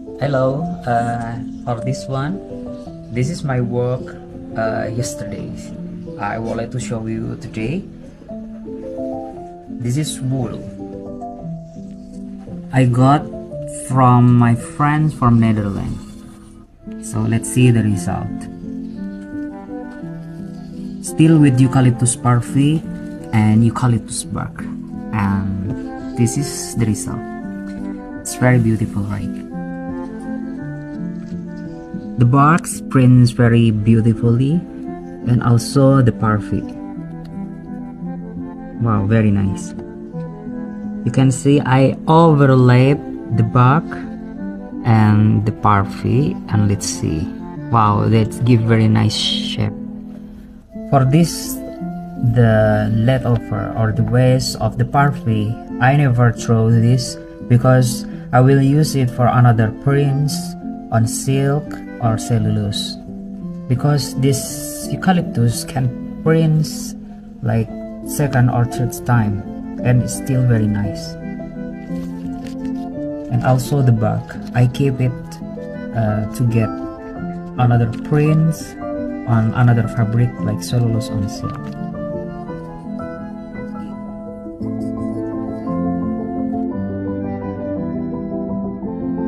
Hello, for this one, this is my work yesterday. I would like to show you today. This is wool I got from my friends from Netherlands. So let's see the result. Still with eucalyptus parvy and eucalyptus bark, and this is the result. It's very beautiful, right? The bark prints very beautifully, and also the parvy. Wow, very nice. You can see I overlaid the bark and the parvy, and let's see. Wow, that give very nice shape. For this, the leftover or the waste of the parvy, I never throw this because I will use it for another prints on silk or cellulose, because this eucalyptus can print like second or third time and it's still very nice. And also the bark, I keep it to get another prints on another fabric like cellulose on silk.